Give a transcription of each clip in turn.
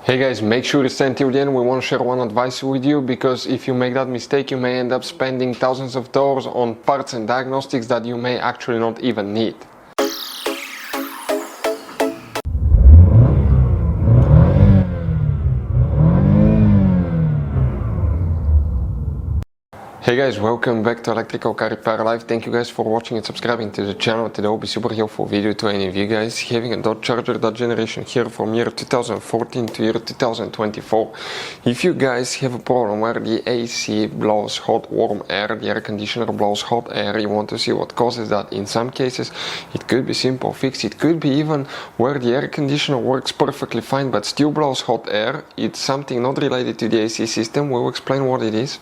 Hey guys, make sure to stay until the end. We want to share one advice with you, because if you make that mistake you may end up spending thousands of dollars on parts and diagnostics that you may actually not even need. Hey guys, welcome back to Electrical Car Repair Live. Thank you guys for watching and subscribing to the channel. Today will be super helpful video to any of you guys having a Dodge Charger, that generation here from year 2014 to year 2024. If you guys have a problem where the AC blows hot warm air, the air conditioner blows hot air, you want to see what causes that. In some cases it could be simple fix, it could be even where the air conditioner works perfectly fine but still blows hot air. It's something not related to the AC system. We'll explain what it is,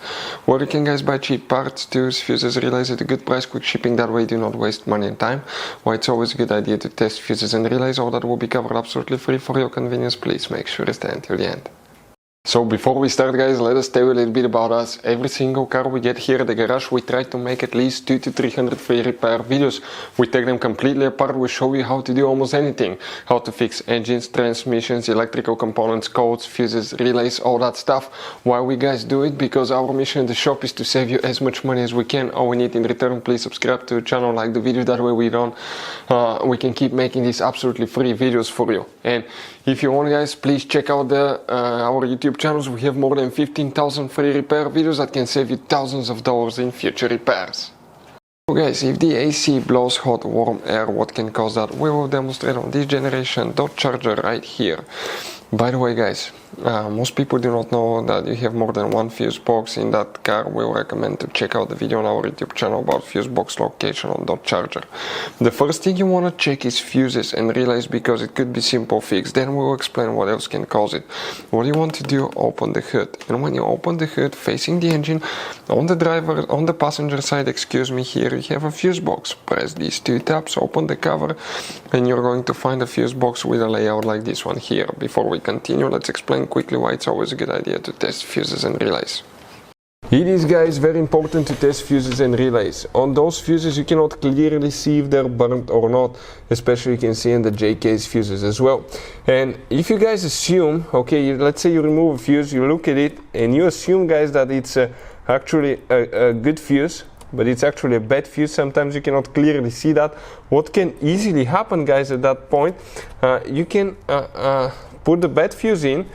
where you can guys buy cheap parts, tools, fuses, relays at a good price, quick shipping, that way do not waste money and time. Why it's always a good idea to test fuses and relays. All that will be covered absolutely free for your convenience. Please make sure to stay until the end. So before we start guys, let us tell you a little bit about us. Every single car we get here at the garage, we try to make at least 200 to 300 free repair videos. We take them completely apart, we show you how to do almost anything. How to fix engines, transmissions, electrical components, codes, fuses, relays, all that stuff. Why we guys do it? Because our mission in the shop is to save you as much money as we can. All we need in return, please subscribe to the channel, like the video, that way we can keep making these absolutely free videos for you. And if you want guys, please check out our YouTube channels. We have more than 15,000 free repair videos that can save you thousands of dollars in future repairs. So guys, if the AC blows hot warm air, what can cause that? We will demonstrate on this generation Dodge Charger right here. By the way guys, most people do not know that you have more than one fuse box in that car. We recommend to check out the video on our YouTube channel about fuse box location on Dodge Charger. The first thing you want to check is fuses and relays, because it could be simple fix. Then we will explain what else can cause it. What you want to do, open the hood, and when you open the hood facing the engine, on the passenger side, excuse me, here you have a fuse box. Press these two tabs, open the cover, and you're going to find a fuse box with a layout like this one here. Before we continue, let's explain quickly why it's always a good idea to test fuses and relays. It is guys very important to test fuses and relays. On those fuses you cannot clearly see if they're burnt or not, especially you can see in the J-case fuses as well. And if you guys assume, okay, let's say you remove a fuse, you look at it and you assume guys that it's actually a good fuse, but it's actually a bad fuse. Sometimes you cannot clearly see that. What can easily happen guys at that point, you can put the bad fuse in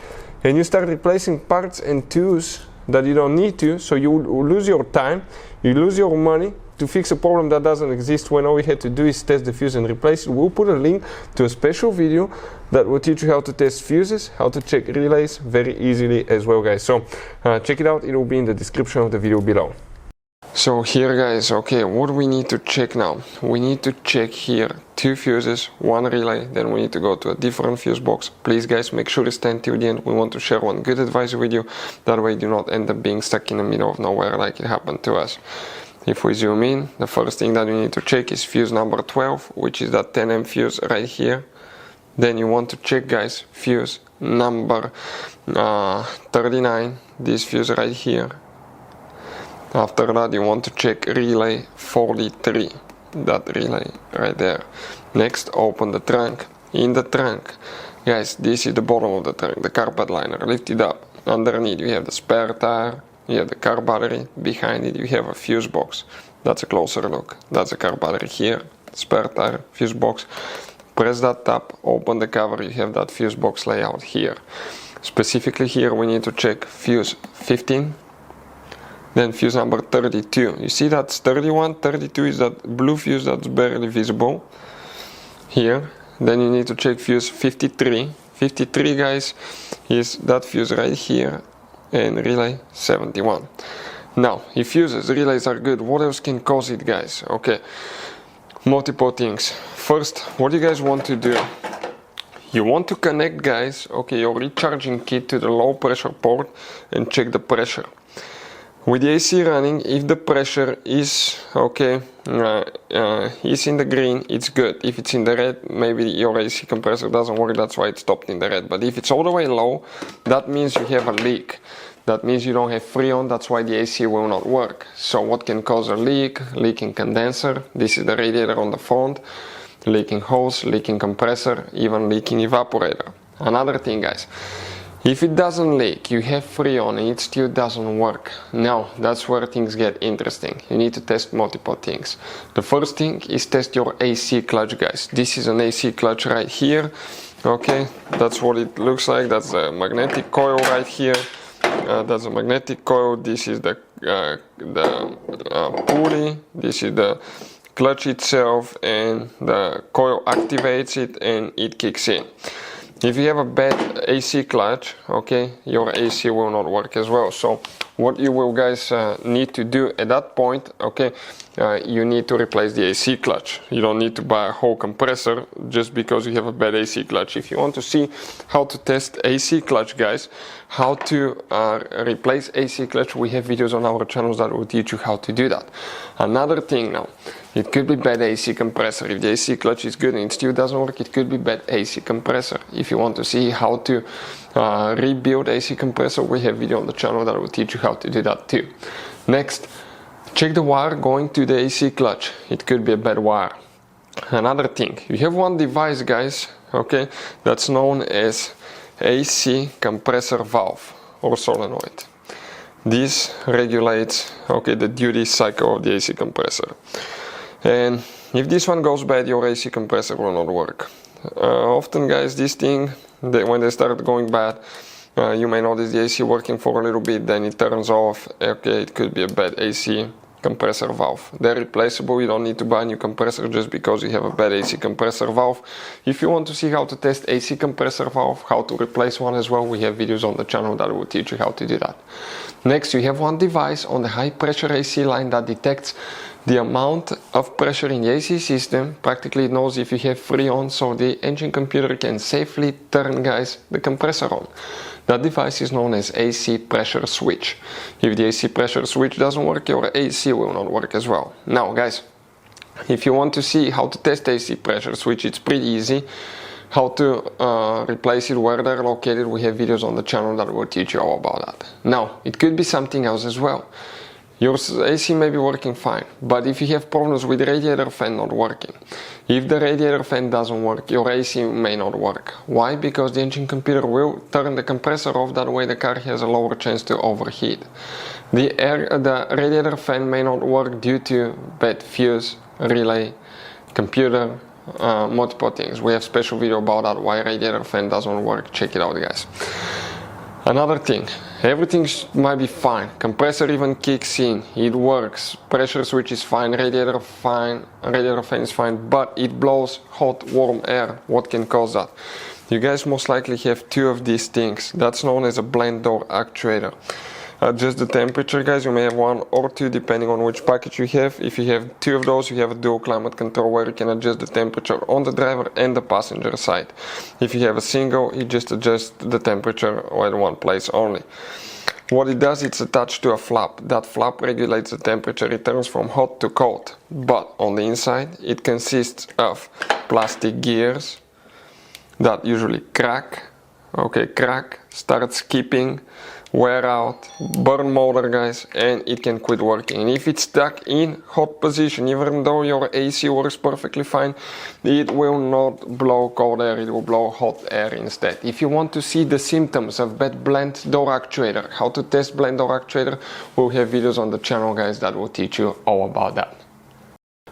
and you start replacing parts and tools that you don't need to, so you lose your time, you lose your money to fix a problem that doesn't exist, when all we had to do is test the fuse and replace it. We'll put a link to a special video that will teach you how to test fuses, how to check relays very easily as well guys. So check it out, it will be in the description of the video below. So here guys, okay, what do we need to check now? We need to check here 2 fuses, 1 relay, then we need to go to a different fuse box. Please guys, make sure to stay until the end. We want to share one good advice with you, that way you do not end up being stuck in the middle of nowhere like it happened to us. If we zoom in, the first thing that you need to check is fuse number 12, which is that 10M fuse right here. Then you want to check guys, fuse number 39, this fuse right here. After that you want to check relay 43, that relay right there. Next, open the trunk. In the trunk, guys, this is the bottom of the trunk, the car bed liner. Lift it up. Underneath you have the spare tire, you have the car battery. Behind it you have a fuse box. That's a closer look. That's the car battery here, spare tire, fuse box. Press that tab, open the cover, you have that fuse box layout here. Specifically here we need to check fuse 15. Then fuse number 32. You see that's 31, 32 is that blue fuse that's barely visible here. Then you need to check fuse 53. 53 guys is that fuse right here, and relay 71. Now, if fuses, relays are good, what else can cause it guys? Okay, multiple things. First, what you guys want to do, you want to connect guys, okay, your recharging kit to the low pressure port and check the pressure. With the AC running, if the pressure is okay, is in the green, it's good. If it's in the red, maybe your AC compressor doesn't work, that's why it stopped in the red. But if it's all the way low, that means you have a leak. That means you don't have Freon, that's why the AC will not work. So what can cause a leak? Leaking condenser, this is the radiator on the front, leaking hose, leaking compressor, even leaking evaporator. Another thing guys, If it doesn't leak, you have Freon and it still doesn't work. Now, that's where things get interesting. You need to test multiple things. The first thing is test your AC clutch, guys. This is an AC clutch right here. Okay, that's what it looks like. That's a magnetic coil right here. That's a magnetic coil. This is the pulley. This is the clutch itself, and the coil activates it and it kicks in. If you have a bad AC clutch, okay, your AC will not work as well. So what you will guys need to do at that point, okay, you need to replace the AC clutch. You don't need to buy a whole compressor just because you have a bad AC clutch. If you want to see how to test AC clutch, guys, how to replace AC clutch, we have videos on our channels that will teach you how to do that. Another thing now, it could be bad AC compressor. If the AC clutch is good and it still doesn't work, it could be bad AC compressor. If you want to see how to rebuild AC compressor, we have video on the channel that will teach you how to do that too. Next, check the wire going to the AC clutch. It could be a bad wire. Another thing, you have one device, guys, okay, that's known as AC compressor valve or solenoid. This regulates, okay, the duty cycle of the AC compressor. And if this one goes bad, your AC compressor will not work. Often, guys, this thing, when they start going bad, you may notice the AC working for a little bit, then it turns off. Okay, it could be a bad AC compressor valve. They're replaceable. You don't need to buy a new compressor just because you have a bad AC compressor valve. If you want to see how to test AC compressor valve, how to replace one as well, we have videos on the channel that will teach you how to do that. Next, you have one device on the high pressure AC line that detects the amount of pressure in the AC system. Practically it knows if you have Freon, so the engine computer can safely turn, guys, the compressor on. That device is known as AC pressure switch. If the AC pressure switch doesn't work, your AC will not work as well. Now, guys, if you want to see how to test AC pressure switch, it's pretty easy. How to replace it, where they're located, we have videos on the channel that will teach you all about that. Now, it could be something else as well. Your AC may be working fine, but if you have problems with the radiator fan not working, if the radiator fan doesn't work, your AC may not work. Why? Because the engine computer will turn the compressor off, that way the car has a lower chance to overheat. The radiator fan may not work due to bad fuse, relay, computer, multiple things. We have special video about that, why radiator fan doesn't work. Check it out, guys. Another thing, everything might be fine, compressor even kicks in, it works, pressure switch is fine, radiator fan is fine, but it blows hot, warm air. What can cause that? You guys most likely have two of these things. That's known as a blend door actuator. Adjust the temperature, guys. You may have one or two depending on which package you have. If you have two of those, you have a dual climate control where you can adjust the temperature on the driver and the passenger side. If you have a single, you just adjust the temperature at one place only. What it does, it's attached to a flap. That flap regulates the temperature. It turns from hot to cold. But on the inside, it consists of plastic gears that usually crack, start skipping, wear out, burn motor, guys, and it can quit working. And if it's stuck in hot position, even though your AC works perfectly fine, it will not blow cold air, it will blow hot air instead. If you want to see the symptoms of bad blend door actuator, how to test blend door actuator, we'll have videos on the channel, guys, that will teach you all about that.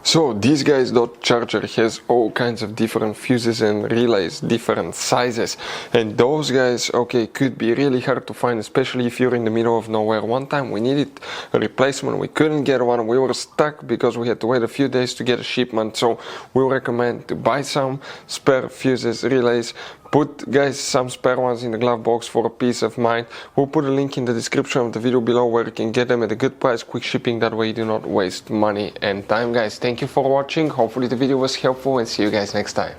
So this guy's dot charger has all kinds of different fuses and relays, different sizes, and those guys, okay, could be really hard to find, especially if you're in the middle of nowhere. One time we needed a replacement, we couldn't get one, we were stuck because we had to wait a few days to get a shipment. So we recommend to buy some spare fuses, relays, put, guys, some spare ones in the glove box for a peace of mind. We'll put a link in the description of the video below where you can get them at a good price, quick shipping, that way you do not waste money and time, guys. Thank you for watching, hopefully the video was helpful, and see you guys next time.